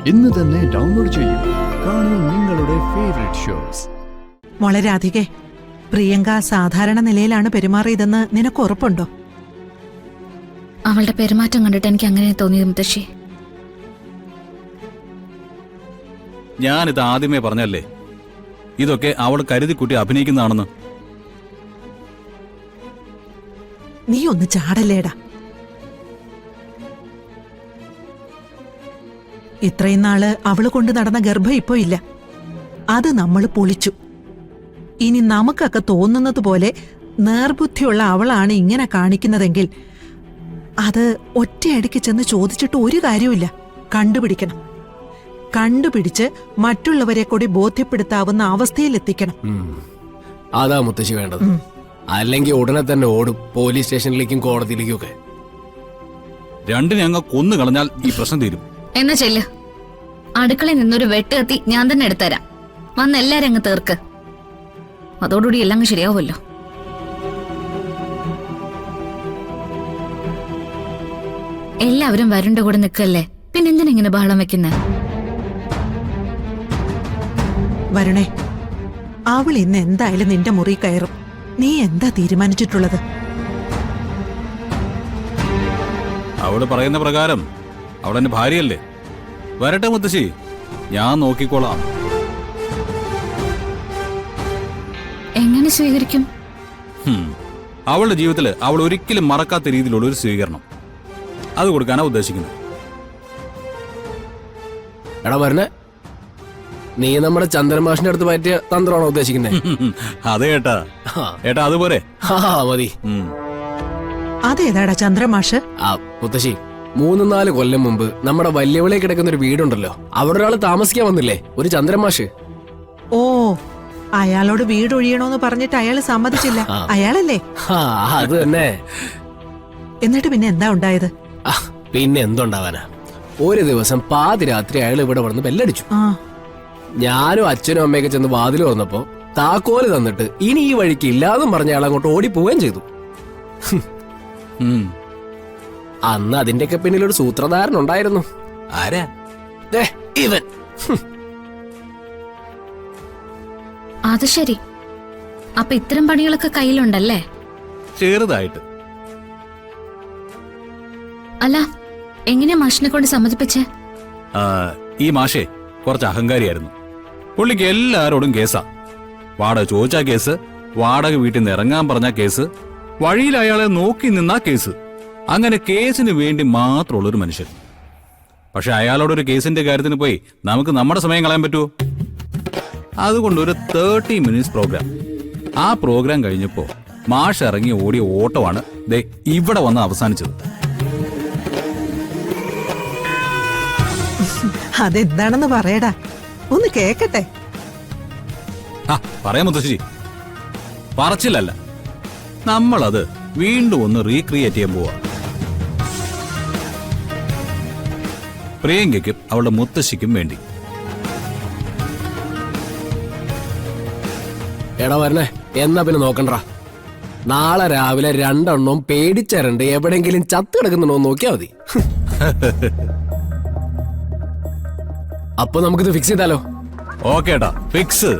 ഇന്ന് തന്നെ ഡൗൺലോഡ് ചെയ്യൂ. കാണൂ നിങ്ങളുടെ ഫേവറേറ്റ് ഷോസ്. മോളെ രാധികെ, പ്രിയങ്ക സാധാരണ നിലയിലാണ് പെരുമാറിയതെന്ന് നിനക്ക് ഉറപ്പുണ്ടോ? അവളുടെ പെരുമാറ്റം കണ്ടിട്ട് എനിക്ക് അങ്ങനെ തോന്നിയത് മുത്തശ്ശി. ഞാനിത് ആദ്യമേ പറഞ്ഞല്ലേ, ഇതൊക്കെ അവൾ കരുതിക്കുട്ടി അഭിനയിക്കുന്നതാണെന്ന്. നീ ഒന്ന് ചാടല്ലേടാ. ഇത്രയും നാള് അവള് കൊണ്ട് നടന്ന ഗർഭം ഇപ്പോ ഇല്ല. അത് നമ്മൾ പൊളിച്ചു. ഇനി നമുക്കൊക്കെ തോന്നുന്നത് പോലെ നേർബുദ്ധിയുള്ള അവളാണ് ഇങ്ങനെ കാണിക്കുന്നതെങ്കിൽ അത് ഒറ്റയടിക്ക് ചെന്ന് ചോദിച്ചിട്ട് ഒരു കാര്യമില്ല. കണ്ടുപിടിക്കണം. കണ്ടുപിടിച്ച് മറ്റുള്ളവരെ കൂടി ബോധ്യപ്പെടുത്താവുന്ന അവസ്ഥയിലെത്തിക്കണം. അതാ മുത്തശ്ശി വേണ്ടത്. അല്ലെങ്കിൽ ഉടനെ തന്നെ ഓടും പോലീസ് സ്റ്റേഷനിലേക്കും കോടതിയിലേക്കും ഒക്കെ. രണ്ടിനെ അങ്ങ് കൊന്നു കളഞ്ഞാൽ ഈ പ്രശ്നം തീരും. എന്നാ ചെല്ല്, അടുക്കളയിൽ നിന്നൊരു വെട്ട് കത്തി ഞാൻ തന്നെ എടുത്തരാം. വന്ന് എല്ലാരും അങ്ങ് തീർക്ക്. അതോടുകൂടി എല്ലാം അങ്ങ് ശരിയാവുമല്ലോ. എല്ലാവരും വരുണ്ട കൂടെ നിൽക്കല്ലേ, പിന്നെന്തിനിങ്ങനെ ബഹളം വെക്കുന്നേ? വരണേ, അവൾ ഇന്ന് എന്തായാലും നിന്റെ മുറി കയറും. നീ എന്താ തീരുമാനിച്ചിട്ടുള്ളത്? അവള് പറയുന്ന പ്രകാരം അവളെന്റെ ഭാര്യയല്ലേ. വരട്ടെ മുത്തശ്ശി, ഞാൻ നോക്കിക്കോളാം. എങ്ങനെ സ്വീകരിക്കും? അവളുടെ ജീവിതത്തില് അവൾ ഒരിക്കലും മറക്കാത്ത രീതിയിലുള്ള ഒരു സ്വീകരണം, അത് കൊടുക്കാനാ ഉദ്ദേശിക്കുന്നത്. എടാ വരണേ, നീ നമ്മുടെ ചന്ദ്രൻ മാഷിന്റെ അടുത്ത് പറ്റിയ തന്ത്രമാണോ ഉദ്ദേശിക്കുന്നത്? അതെ ഏട്ടാ. ഏട്ടാ അതുപോലെ മതി. അതേതാടാ ചന്ദ്രമാഷ്? മുത്തശ്ശി, 3-4 കൊല്ലം മുമ്പ് നമ്മുടെ വല്യവിളെ കിടക്കുന്ന ഒരു വീടുണ്ടല്ലോ, അവിടെ ഒരാൾ താമസിക്കാൻ വന്നില്ലേ, ഒരു ചന്ദ്രൻ മാഷ്. ഓ, അയാളോട് വീട് ഒഴിയണോന്ന് പറഞ്ഞിട്ട് അയാള് സമ്മതിച്ചില്ല. അയാളല്ലേ? അത് തന്നെ. എന്നിട്ട് പിന്നെ എന്താ ഉണ്ടായത്? പിന്നെ എന്തുണ്ടാവാനാ, ഒരു ദിവസം പാതിരാത്രി അയാൾ ഇവിടെ വന്ന് ബെല്ലടിച്ചു. ഞാനും അച്ഛനും അമ്മയൊക്കെ ചെന്ന് വാതിൽ തുറന്നപ്പോ താക്കോല് തന്നിട്ട് ഇനി ഈ വഴിക്ക് ഇല്ലാതും പറഞ്ഞ അയാൾ അങ്ങോട്ട് ഓടിപ്പോവുകയും ചെയ്തു. അന്ന് അതിന്റെയൊക്കെ പിന്നിൽ ഒരു സൂത്രധാരൻ ഉണ്ടായിരുന്നു. ആരാ? ഇവൻ. അത് ശരി. അപ്പൊ ഇത്തരം പണികളൊക്കെ കയ്യിലുണ്ടല്ലേ? ചെറുതായിട്ട്. അല്ല, എങ്ങനെയാ മാഷിനെ കൊണ്ട് സമ്മതിപ്പിച്ചേ? ഈ മാഷേ കുറച്ച് അഹങ്കാരിയായിരുന്നു. പുള്ളിക്ക് എല്ലാരോടും കേസാ. വാടക ചോദിച്ചാ കേസ്, വാടക വീട്ടിൽ നിന്ന് ഇറങ്ങാൻ പറഞ്ഞ കേസ്, വഴിയിൽ അയാളെ നോക്കി നിന്നാ കേസ്. അങ്ങനെ കേസിന് വേണ്ടി മാത്രമുള്ളൊരു മനുഷ്യൻ. പക്ഷെ അയാളോടൊരു കേസിന്റെ കാര്യത്തിന് പോയി നമുക്ക് നമ്മുടെ സമയം കളയാൻ പറ്റുമോ? അതുകൊണ്ടൊരു 30 മിനിറ്റ്സ് പ്രോഗ്രാം. ആ പ്രോഗ്രാം കഴിഞ്ഞപ്പോ മാഷ് ഇറങ്ങി ഓടിയ ഓട്ടമാണ് ദേ ഇവിടെ വന്ന് അവസാനിച്ചത്. അതെന്താണെന്ന് പറയടാ, ഒന്ന് കേക്കട്ടെ. പറയാം മുത്തശ്ശി. പറച്ചില്ലല്ല, നമ്മളത് വീണ്ടും ഒന്ന് റീക്രിയേറ്റ് ചെയ്യാൻ പോവാ. പ്രിയങ്കയ്ക്കും അവളുടെ മുത്തശ്ശിക്കും വേണ്ടി. എടാ വരണേ, എന്നാ പിന്നെ നോക്കണ്ടാ. നാളെ രാവിലെ 2 എണ്ണവും പേടിച്ചരണ്ട് എവിടെങ്കിലും ചത്ത് കിടക്കുന്നുണ്ടോ നോക്കിയാ മതി. അപ്പൊ നമുക്കിത് ഫിക്സ് ചെയ്താലോ? ഓക്കേട്ടാ, ഫിക്സ്.